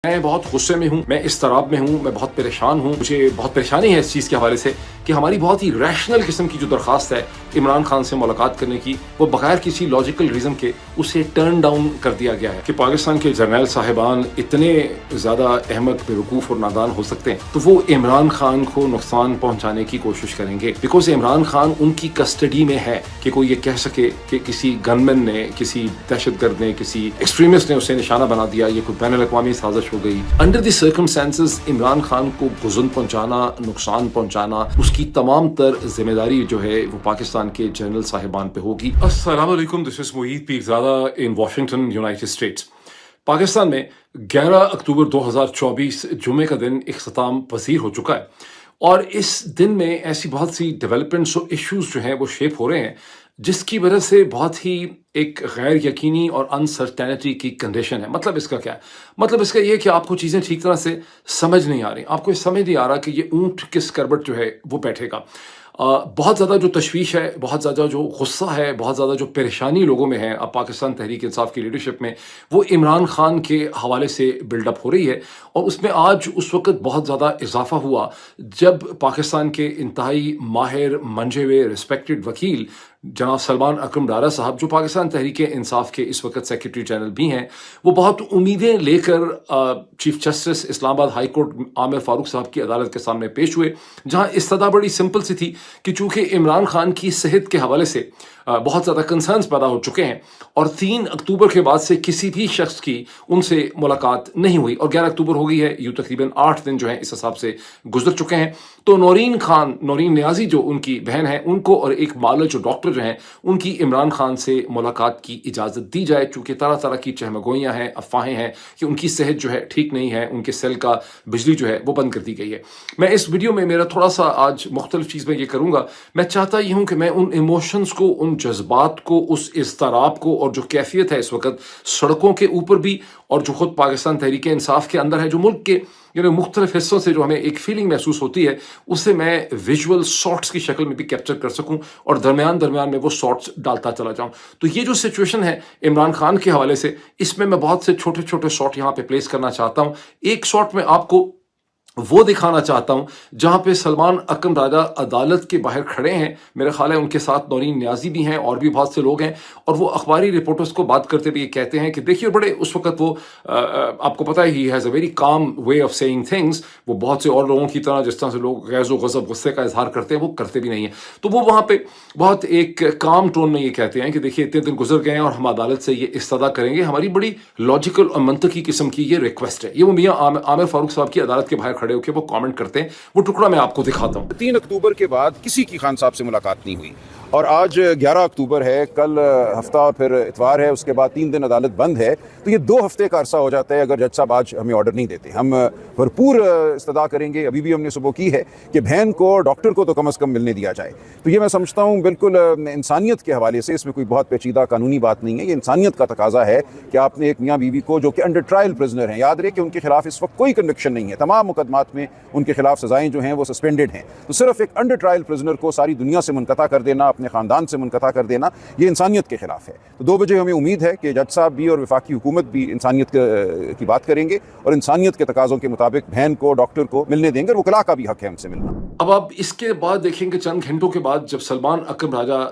میں بہت غصے میں ہوں، میں اضطراب میں ہوں، میں بہت پریشان ہوں، مجھے بہت پریشانی ہے اس چیز کے حوالے سے کہ ہماری بہت ہی ریشنل قسم کی جو درخواست ہے عمران خان سے ملاقات کرنے کی، وہ بغیر کسی لاجیکل ریزن کے اسے ٹرن ڈاؤن کر دیا گیا ہے کہ پاکستان کے جرنیل صاحبان اتنے زیادہ احمق، بیوقوف اور نادان ہو سکتے ہیں تو وہ عمران خان کو نقصان پہنچانے کی کوشش کریں گے، بیکاز عمران خان ان کی کسٹڈی میں ہے کہ کوئی یہ کہہ سکے کہ کسی گن مین نے، کسی دہشت گرد نے، کسی ایکسٹریمسٹ نے اسے نشانہ بنا دیا، یہ کوئی بین الاقوامی سازش ہو گئی۔ Under the circumstances Imran Khan کو گزن پہنچانا، نقصان پہنچانا، اس کی تمام تر ذمہ داری جو ہے وہ پاکستان کے جنرل صاحبان پہ ہوگی۔ السلام علیکم، this is Moeed Pirzada in Washington, United States. Pakistan میں 11 اکتوبر 2024 جمعے کا دن اختتام پذیر ہو چکا ہے، اور اس دن میں ایسی بہت سی ڈیولپمنٹس اور ایشوز جو ہیں وہ شیپ ہو رہے ہیں جس کی وجہ سے بہت ہی ایک غیر یقینی اور انسرٹینٹی کی کنڈیشن ہے۔ مطلب اس کا کیا ہے؟ مطلب اس کا یہ کہ آپ کو چیزیں ٹھیک طرح سے سمجھ نہیں آ رہی، آپ کو یہ سمجھ نہیں آ رہا کہ یہ اونٹ کس کربٹ جو ہے وہ بیٹھے گا۔ بہت زیادہ جو تشویش ہے، بہت زیادہ جو غصہ ہے، بہت زیادہ جو پریشانی لوگوں میں ہے اب پاکستان تحریک انصاف کی لیڈرشپ میں، وہ عمران خان کے حوالے سے بلڈ اپ ہو رہی ہے۔ اور اس میں آج اس وقت بہت زیادہ اضافہ ہوا جب پاکستان کے انتہائی ماہر، منجھے ہوئے، رسپیکٹڈ وکیل جناب سلمان اکرم ڈارا صاحب، جو پاکستان تحریک انصاف کے اس وقت سیکرٹری جنرل بھی ہیں، وہ بہت امیدیں لے کر چیف جسٹس اسلام آباد ہائی کورٹ عامر فاروق صاحب کی عدالت کے سامنے پیش ہوئے، جہاں استدعا بڑی سمپل سی تھی کہ چونکہ عمران خان کی صحت کے حوالے سے بہت زیادہ کنسرنز پیدا ہو چکے ہیں، اور 3 اکتوبر کے بعد سے کسی بھی شخص کی ان سے ملاقات نہیں ہوئی، اور 11 اکتوبر ہو گئی ہے، یوں تقریباً 8 دن جو ہیں اس حساب سے گزر چکے ہیں، تو نورین نیازی جو ان کی بہن ہیں، ان کو اور ایک معالج جو ڈاکٹر جو ہیں ان کی عمران خان سے ملاقات کی اجازت دی جائے، چونکہ طرح طرح کی چہمگوئیاں ہیں، افواہیں ہیں کہ ان کی صحت جو ہے ٹھیک نہیں ہے، ان کے سیل کا بجلی جو ہے وہ بند کر دی گئی ہے۔ میں اس ویڈیو میں میرا تھوڑا سا آج مختلف چیز میں یہ کروں گا، میں چاہتا یہ ہوں کہ میں ان ایموشنز کو، ان جذبات کو، اس اضطراب کو، اور جو کیفیت ہے اس وقت سڑکوں کے اوپر بھی اور جو خود پاکستان تحریک انصاف کے اندر ہے، جو ملک کے مختلف حصوں سے جو ہمیں ایک فیلنگ محسوس ہوتی ہے، اسے میں ویژول شارٹس کی شکل میں بھی کیپچر کر سکوں اور درمیان میں وہ شارٹس ڈالتا چلا جاؤں۔ تو یہ جو سچویشن ہے عمران خان کے حوالے سے، اس میں بہت سے چھوٹے چھوٹے شارٹ یہاں پہ پلیس کرنا چاہتا ہوں۔ ایک شارٹ میں آپ کو وہ دکھانا چاہتا ہوں جہاں پہ سلمان اکرم راجہ عدالت کے باہر کھڑے ہیں، میرا خیال ہے ان کے ساتھ نورین نیازی بھی ہیں اور بھی بہت سے لوگ ہیں، اور وہ اخباری رپورٹرز کو بات کرتے ہوئے یہ کہتے ہیں کہ دیکھیے بڑے اس وقت وہ آپ کو پتہ ہے he has a very calm way of seeing things, وہ بہت سے اور لوگوں کی طرح جس طرح سے لوگ غیظ و غضب، غصے کا اظہار کرتے ہیں، وہ کرتے بھی نہیں ہیں۔ تو وہ وہاں پہ بہت ایک کام ٹون میں یہ کہتے ہیں کہ دیکھیے اتنے دن گزر گئے ہیں اور ہم عدالت سے یہ استدعا کریں گے، ہماری بڑی لاجیکل اور منطقی قسم کی یہ ریکویسٹ ہے۔ یہ وہ میاں عامر فاروق صاحب کی عدالت کے باہر کھڑے ہو کے وہ کامنٹ کرتے ہیں، وہ ٹکڑا میں آپ کو دکھاتا ہوں۔ 3 اکتوبر کے بعد کسی کی خان صاحب سے ملاقات نہیں ہوئی، اور آج 11 اکتوبر ہے، کل ہفتہ اور پھر اتوار ہے، اس کے بعد 3 دن عدالت بند ہے، تو یہ 2 ہفتے کا عرصہ ہو جاتا ہے اگر جج صاحب آج ہمیں آرڈر نہیں دیتے۔ ہم بھرپور استدعا کریں گے، ابھی بھی ہم نے صبح کی ہے کہ بہن کو، ڈاکٹر کو تو کم از کم ملنے دیا جائے۔ تو یہ میں سمجھتا ہوں بالکل انسانیت کے حوالے سے اس میں کوئی بہت پیچیدہ قانونی بات نہیں ہے، یہ انسانیت کا تقاضا ہے کہ آپ نے ایک میاں بیوی کو جو کہ انڈر ٹرائل پرزنر ہیں، یاد رہے کہ ان کے خلاف اس وقت کوئی کنوکشن نہیں ہے، تمام مقدمات میں ان کے خلاف سزائیں جو ہیں وہ سسپینڈڈ ہیں، تو صرف ایک انڈر ٹرائل پرزنر کو ساری دنیا سے منقطع کر دینا، اپنے خاندان سے منقطع کر دینا، یہ انسانیت کے خلاف ہے۔ تو 2 بجے ہمیں امید ہے کہ جج صاحب بھی اور وفاقی حکومت بھی انسانیت کی بات کریں گے اور انسانیت کے تقاضوں کے مطابق بہن کو، ڈاکٹر کو ملنے دیں گے، اور وکلاء کا بھی حق ہے ہم سے ملنا۔ اب آپ اس کے بعد دیکھیں کہ چند گھنٹوں کے بعد جب سلمان اکرم راجہ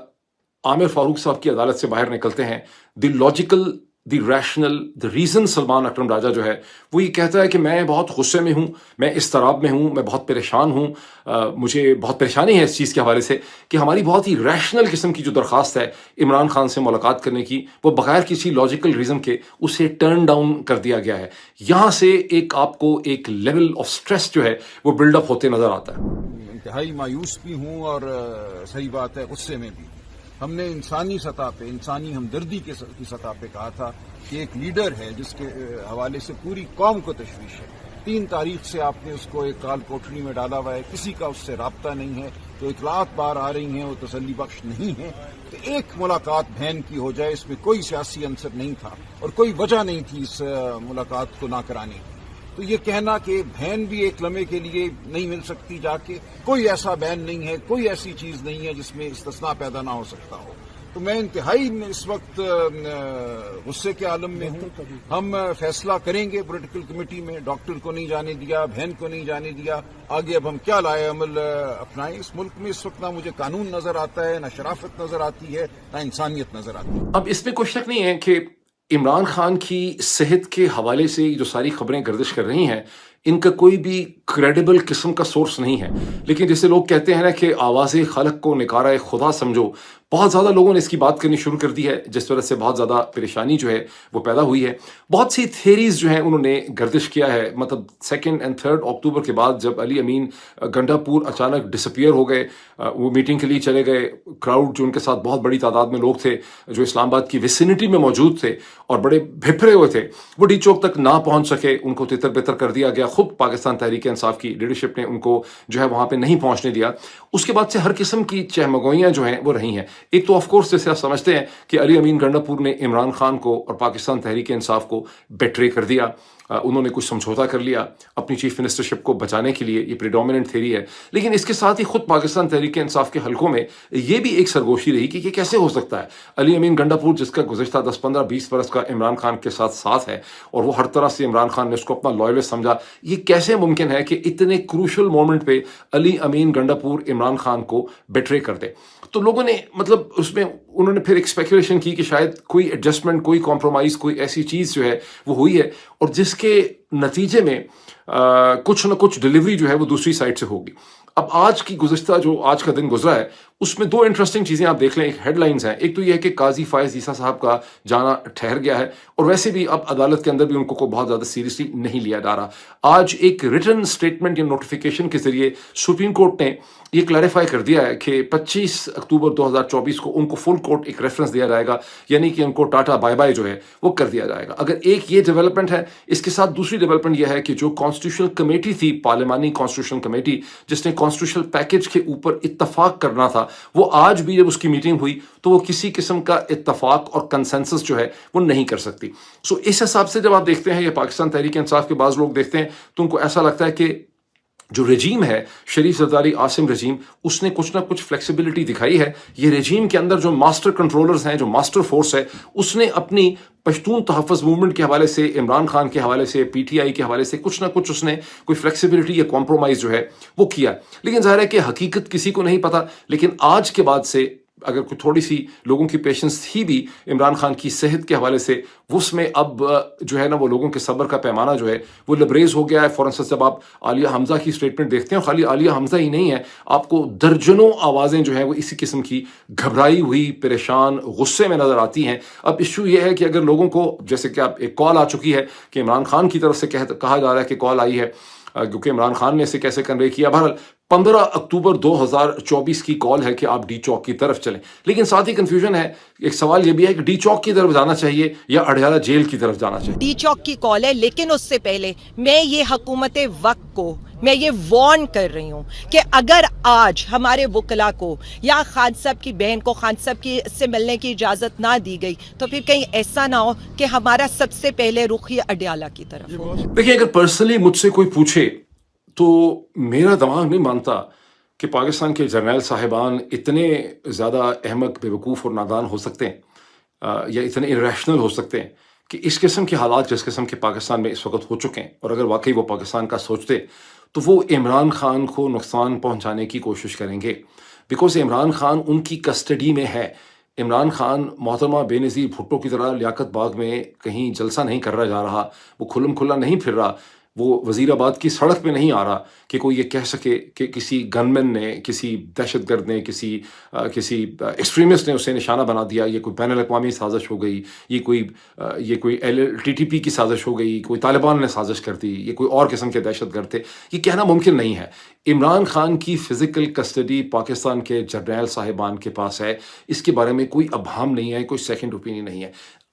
عامر فاروق صاحب کی عدالت سے باہر نکلتے ہیں، the logical, the rational, the reason Salman Akram Raja جو ہے وہ یہ کہتا ہے کہ میں بہت غصے میں ہوں، میں اضطراب میں ہوں، میں بہت پریشان ہوں، مجھے بہت پریشانی ہے اس چیز کے حوالے سے کہ ہماری بہت ہی ریشنل قسم کی جو درخواست ہے عمران خان سے ملاقات کرنے کی، وہ بغیر کسی لاجیکل ریزن کے اسے ٹرن ڈاؤن کر دیا گیا ہے۔ یہاں سے ایک آپ کو ایک لیول آف سٹریس جو ہے وہ بلڈ اپ ہوتے نظر آتا ہے۔ انتہائی مایوس بھی ہوں اور صحیح بات ہے غصے میں بھی۔ ہم نے انسانی سطح پہ، انسانی ہمدردی کی سطح پہ کہا تھا کہ ایک لیڈر ہے جس کے حوالے سے پوری قوم کو تشویش ہے، 3 تاریخ سے آپ نے اس کو ایک کال کوٹڑی میں ڈالا ہوا ہے، کسی کا اس سے رابطہ نہیں ہے، تو اطلاعات بار آ رہی ہیں وہ تسلی بخش نہیں ہیں، تو ایک ملاقات بہن کی ہو جائے، اس میں کوئی سیاسی عنصر نہیں تھا اور کوئی وجہ نہیں تھی اس ملاقات کو نہ کرانے کی۔ تو یہ کہنا کہ بہن بھی ایک لمحے کے لیے نہیں مل سکتی جا کے، کوئی ایسا بین نہیں ہے، کوئی ایسی چیز نہیں ہے جس میں استثناء پیدا نہ ہو سکتا ہو۔ تو میں انتہائی اس وقت غصے کے عالم میں ہوں. ہم فیصلہ کریں گے پولیٹیکل کمیٹی میں. ڈاکٹر کو نہیں جانے دیا, بہن کو نہیں جانے دیا. آگے اب ہم کیا لائے عمل اپنائیں. اس ملک میں اس وقت نہ مجھے قانون نظر آتا ہے, نہ شرافت نظر آتی ہے, نہ انسانیت نظر آتی ہے. اب اس میں کوئی شک نہیں ہے کہ عمران خان کی صحت کے حوالے سے جو ساری خبریں گردش کر رہی ہیں ان کا کوئی بھی کریڈیبل قسم کا سورس نہیں ہے. لیکن جیسے لوگ کہتے ہیں نا کہ آواز خلق کو نکارہ خدا سمجھو, بہت زیادہ لوگوں نے اس کی بات کرنی شروع کر دی ہے, جس وجہ سے بہت زیادہ پریشانی جو ہے وہ پیدا ہوئی ہے. بہت سی تھیریز جو ہیں انہوں نے گردش کیا ہے. مطلب 2 اور 3 اکتوبر کے بعد جب علی امین گنڈا پور اچانک ڈسپیئر ہو گئے, وہ میٹنگ کے لیے چلے گئے, کراؤڈ جو ان کے ساتھ بہت بڑی تعداد میں لوگ تھے جو اسلام آباد کی ویسینٹی میں موجود تھے اور بڑے بھپرے ہوئے تھے, وہ ڈی چوک تک نہ پہنچ سکے. ان کو تتر بتر کر دیا گیا. خود پاکستان تحریک انصاف کی لیڈرشپ نے ان کو جو ہے وہاں پہ نہیں پہنچنے دیا. اس کے بعد سے ہر قسم کی چہمگوئیاں جو ہیں وہ رہی ہیں. ایک تو آف کورس جیسے آپ سمجھتے ہیں کہ علی امین گنڈا پور نے عمران خان کو اور پاکستان تحریک انصاف کو بیٹرے کر دیا. انہوں نے کچھ سمجھوتا کر لیا اپنی چیف منسٹرشپ کو بچانے کے لیے. یہ پریڈومیننٹ تھیری ہے. لیکن اس کے ساتھ ہی خود پاکستان تحریک انصاف کے حلقوں میں یہ بھی ایک سرگوشی رہی کہ یہ کیسے ہو سکتا ہے. علی امین گنڈا پور جس کا گزشتہ 10, 15, 20 برس کا عمران خان کے ساتھ ہے اور وہ ہر طرح سے عمران خان نے اس کو اپنا لائلسٹ سمجھا, یہ کیسے ممکن ہے کہ اتنے کروشل مومنٹ پہ علی امین گنڈا پور عمران خان کو بیٹرے کر دے. تو لوگوں نے مطلب اس میں انہوں نے پھر ایک اسپیکولیشن کی کہ شاید کوئی ایڈجسٹمنٹ, کوئی کمپرومائز, کوئی ایسی چیز جو ہے وہ ہوئی ہے اور جس کے نتیجے میں کچھ نہ کچھ ڈلیوری جو ہے وہ دوسری سائڈ سے ہوگی. اب آج کی گزشتہ جو آج کا دن گزرا ہے اس میں 2 انٹرسٹنگ چیزیں آپ دیکھ لیں. ایک ہیڈ لائنز ہیں. ایک تو یہ ہے کہ قاضی فائز عیسیٰ صاحب کا جانا ٹھہر گیا ہے اور ویسے بھی اب عدالت کے اندر بھی ان کو بہت زیادہ سیریسلی نہیں لیا جا رہا. آج ایک ریٹن سٹیٹمنٹ یا نوٹیفیکیشن کے ذریعے سپریم کورٹ نے یہ کلیریفائی کر دیا ہے کہ 25 اکتوبر 2024 کو ان کو فل کورٹ ایک ریفرنس دیا جائے گا, یعنی کہ ان کو ٹاٹا بائی بائی جو ہے وہ کر دیا جائے گا. اگر ایک یہ ڈیولپمنٹ ہے, اس کے ساتھ دوسری ڈیولپمنٹ یہ ہے کہ جو کانسٹیٹیوشنل کمیٹی تھی, پارلیمانی کانسٹیٹیوشنل کمیٹی جس نے کانسٹیٹیوشنل پیکج کے اوپر اتفاق کرنا تھا, وہ آج بھی جب اس کی میٹنگ ہوئی تو وہ کسی قسم کا اتفاق اور کنسنسس جو ہے وہ نہیں کر سکتی. سو اس حساب سے جب آپ دیکھتے ہیں یا پاکستان تحریک انصاف کے بعض لوگ دیکھتے ہیں تو ان کو ایسا لگتا ہے کہ جو رجیم ہے شریف زرداری عاصم رجیم, اس نے کچھ نہ کچھ فلیکسیبلٹی دکھائی ہے. یہ رجیم کے اندر جو ماسٹر کنٹرولرز ہیں, جو ماسٹر فورس ہے, اس نے اپنی پشتون تحفظ موومنٹ کے حوالے سے, عمران خان کے حوالے سے, پی ٹی آئی کے حوالے سے کچھ نہ کچھ اس نے کوئی فلیکسیبلٹی یا کمپرومائز جو ہے وہ کیا. لیکن ظاہر ہے کہ حقیقت کسی کو نہیں پتا. لیکن آج کے بعد سے اگر کوئی تھوڑی سی لوگوں کی پیشنس تھی بھی عمران خان کی صحت کے حوالے سے, اس میں اب جو ہے نا وہ لوگوں کے صبر کا پیمانہ جو ہے وہ لبریز ہو گیا ہے. فار انسٹنس جب آپ عالیہ حمزہ کی اسٹیٹمنٹ دیکھتے ہیں, خالی عالیہ حمزہ ہی نہیں ہے, آپ کو درجنوں آوازیں جو ہیں وہ اسی قسم کی گھبرائی ہوئی, پریشان, غصے میں نظر آتی ہیں. اب ایشو یہ ہے کہ اگر لوگوں کو, جیسے کہ ایک کال آ چکی ہے کہ عمران خان کی طرف سے کہا جا رہا ہے کہ کال آئی ہے کیونکہ عمران خان نے اسے کیسے کنوے کیا. بہرحال 15 اکتوبر 2024 کی کال ہے کہ آپ ڈی چوک کی طرف چلیں. لیکن ساتھ ہی کنفیوژن ہے. ایک سوال یہ بھی ہے کہ ڈی چوک کی طرف جانا چاہیے یا اڈیالہ جیل کی طرف جانا چاہیے. ڈی چوک کی کال ہے, لیکن اس سے پہلے میں یہ حکومت وقت کو میں یہ وارن کر رہی ہوں کہ اگر آج ہمارے وکلاء کو یا خان صاحب کی بہن کو خان صاحب کی سے ملنے کی اجازت نہ دی گئی تو پھر کہیں ایسا نہ ہو کہ ہمارا سب سے پہلے رخ یہ اڈیالہ کی طرف ہو. دیکھیں, اگر پرسنلی مجھ سے کوئی پوچھے تو میرا دماغ نہیں مانتا کہ پاکستان کے جرنیل صاحبان اتنے زیادہ احمق, بیوقوف اور نادان ہو سکتے ہیں یا اتنے irrational ہو سکتے ہیں کہ اس قسم کے حالات جس قسم کے پاکستان میں اس وقت ہو چکے ہیں, اور اگر واقعی وہ پاکستان کا سوچتے تو وہ عمران خان کو نقصان پہنچانے کی کوشش کریں گے. بیکاز عمران خان ان کی کسٹڈی میں ہے. عمران خان محترمہ بے نظیر بھٹو کی طرح لیاقت باغ میں کہیں جلسہ نہیں کر رہا جا رہا, وہ کھلم کھلا نہیں پھر رہا, وہ وزیر آباد کی سڑک پہ نہیں آ رہا کہ کوئی یہ کہہ سکے کہ کسی گن مین نے, کسی دہشت گرد نے, کسی ایکسٹریمسٹ نے اسے نشانہ بنا دیا, یہ کوئی بین الاقوامی سازش ہو گئی, یہ کوئی LTTP کی سازش ہو گئی, کوئی طالبان نے سازش کر دی, یہ کوئی اور قسم کے دہشت گرد تھے. یہ کہنا ممکن نہیں ہے. عمران خان کی فزیکل کسٹڈی پاکستان کے جرنیل صاحبان کے پاس ہے. اس کے بارے میں کوئی ابہام نہیں ہے, کوئی سیکنڈ اوپینین نہیں ہے.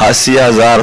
80,000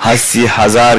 80,000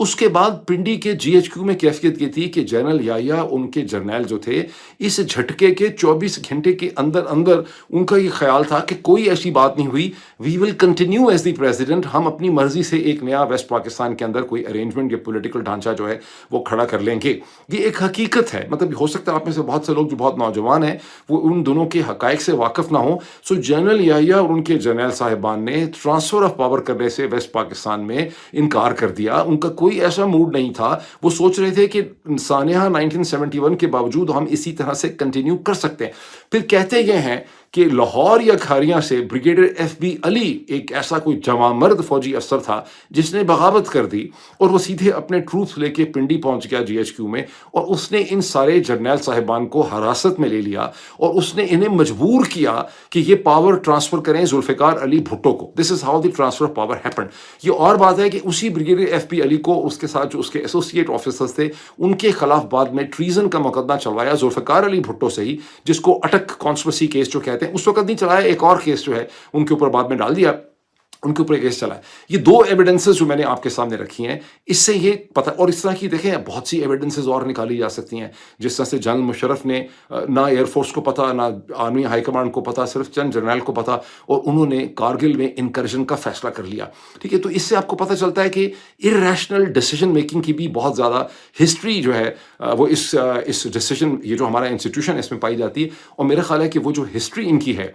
اس کے بعد پنڈی کے جی ایچ کیو میں کیفیت یہ تھی کہ جنرل یحییٰ ان کے جرنیل جو تھے اس جھٹکے کے 24 گھنٹے کے اندر اندر ان کا یہ خیال تھا کہ کوئی ایسی بات نہیں ہوئی، we will continue as the president, ہم اپنی مرضی سے ایک نیا ویسٹ پاکستان کے اندر کوئی ارینجمنٹ یا پولیٹیکل ڈھانچہ جو ہے وہ کھڑا کر لیں گے۔ یہ ایک حقیقت ہے، مطلب ہو سکتا ہے آپ میں سے بہت سے لوگ جو بہت نوجوان ہیں وہ ان دونوں کے حقائق سے واقف نہ ہوں۔ سو جنرل یحییٰ اور ان کے جرنیل صاحبان نے ٹرانسفر آف پاور کرنے سے ویسٹ پاکستان میں انکار کر دیا۔ ان کا کوئی ایسا موڈ نہیں تھا، وہ سوچ رہے تھے کہ سانحہ 1971 کے باوجود ہم اسی طرح سے کنٹینیو کر سکتے ہیں۔ پھر کہتے یہ ہیں کہ لاہور یا کھاریاں سے بریگیڈیئر ایف بی علی ایک ایسا کوئی جوان مرد فوجی افسر تھا جس نے بغاوت کر دی اور وہ سیدھے اپنے ٹروپس لے کے پنڈی پہنچ گیا جی ایچ کیو میں، اور اس نے ان سارے جرنیل صاحبان کو حراست میں لے لیا اور اس نے انہیں مجبور کیا کہ یہ پاور ٹرانسفر کریں ذوالفقار علی بھٹو کو۔ This is how the transfer of power happened. یہ اور بات ہے کہ اسی بریگیڈیئر ایف بی علی کو اس کے ساتھ جو اس کے ایسوسیٹ آفیسرز تھے ان کے خلاف بعد میں ٹریزن کا مقدمہ چلوایا ذوالفقار علی بھٹو سے ہی، جس کو اٹک کانسپریسی کیس جو کہتے ہیں، اس وقت نہیں چلایا، ایک اور کیس جو ہے ان کے اوپر بعد میں ڈال دیا، ان کے اوپر ایک کیس چلا ہے۔ یہ دو ایویڈنسز جو میں نے آپ کے سامنے رکھی ہیں، اس سے یہ پتہ، اور اس طرح کی دیکھیں بہت سی ایویڈنسز اور نکالی جا سکتی ہیں، جس طرح سے جنرل مشرف نے نہ ایئر فورس کو پتہ، نہ آرمی ہائی کمانڈ کو پتہ، صرف چند جرنیل کو پتہ، اور انہوں نے کارگل میں انکرجن کا فیصلہ کر لیا۔ ٹھیک ہے، تو اس سے آپ کو پتہ چلتا ہے کہ ارریشنل ڈیسیجن میکنگ کی بھی بہت زیادہ ہسٹری جو ہے وہ اس ڈیسیجن، یہ جو ہمارا انسٹیٹیوشن اس میں پائی جاتی ہے، اور میرا خیال ہے کہ وہ جو ہسٹری ان کی ہے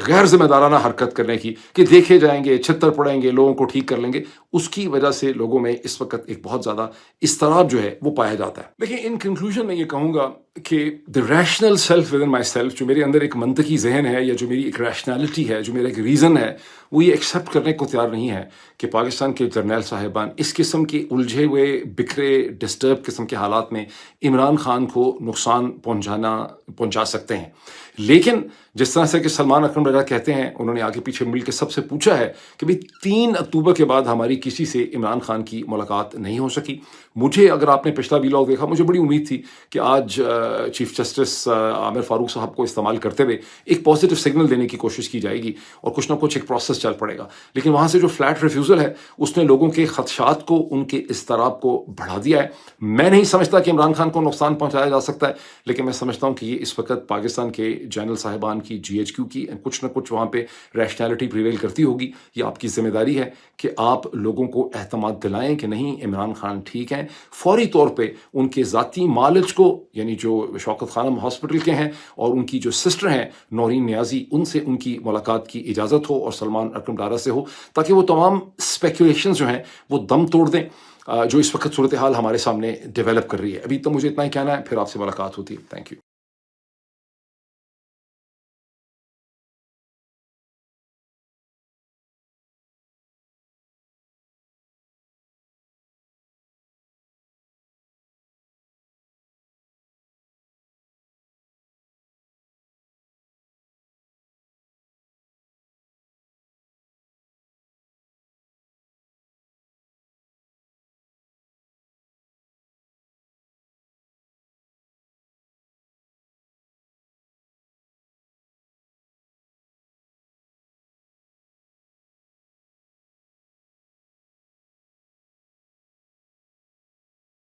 غیر ذمہ دارانہ حرکت کرنے کی، کہ دیکھے جائیں گے، چھتر پڑیں گے، لوگوں کو ٹھیک کر لیں گے، اس کی وجہ سے لوگوں میں اس وقت ایک بہت زیادہ اضطراب جو ہے وہ پایا جاتا ہے۔ لیکن ان کنکلوژن میں یہ کہوں گا کہ the rational self within myself, جو میرے اندر ایک منطقی ذہن ہے، یا جو میری ایک ریشنالٹی ہے، جو میرا ایک ریزن ہے، وہ یہ ایکسیپٹ کرنے کو تیار نہیں ہے کہ پاکستان کے جرنیل صاحبان اس قسم کے الجھے ہوئے، بکھرے، ڈسٹرب قسم کے حالات میں عمران خان کو نقصان پہنچا سکتے ہیں۔ لیکن جس طرح سے کہ سلمان اکرم رضا کہتے ہیں، انہوں نے آگے پیچھے مل کے سب سے پوچھا ہے کہ بھئی 3 اکتوبر کے بعد ہماری کسی سے عمران خان کی ملاقات نہیں ہو سکی۔ مجھے، اگر آپ نے پچھلا ویلاگ دیکھا، مجھے بڑی امید تھی کہ آج چیف جسٹس عامر فاروق صاحب کو استعمال کرتے ہوئے ایک پازیٹیو سگنل دینے کی کوشش کی جائے گی اور کچھ نہ کچھ ایک پروسیس چل پڑے گا، لیکن وہاں سے جو فلیٹ ریفیوزل ہے اس نے لوگوں کے خدشات کو، ان کے اضطراب کو بڑھا دیا ہے۔ میں نہیں سمجھتا کہ عمران خان کو نقصان پہنچایا جا سکتا ہے، لیکن میں سمجھتا ہوں کہ یہ اس وقت پاکستان کے جنرل صاحبان کی، جی ایچ کیو کی کچھ نہ کچھ وہاں پہ ریشنالٹی پریویل کرتی ہوگی۔ یہ آپ کی ذمہ داری ہے کہ آپ لوگوں کو اعتماد دلائیں کہ نہیں، عمران خان ٹھیک ہیں۔ فوری طور پہ ان کے ذاتی معالج کو، یعنی جو شوکت خانم ہاسپٹل کے ہیں اور ان کی جو سسٹر ہیں نورین نیازی، ان سے ان کی ملاقات کی اجازت ہو، اور سلمان اکرم ڈارا سے ہو، تاکہ وہ تمام اسپیکولیشنز جو ہیں وہ دم توڑ دیں جو اس وقت صورتحال ہمارے سامنے ڈیولپ کر رہی ہے۔ ابھی تو مجھے اتنا ہی کہنا ہے، پھر آپ سے ملاقات ہوتی ہے۔ Thank you.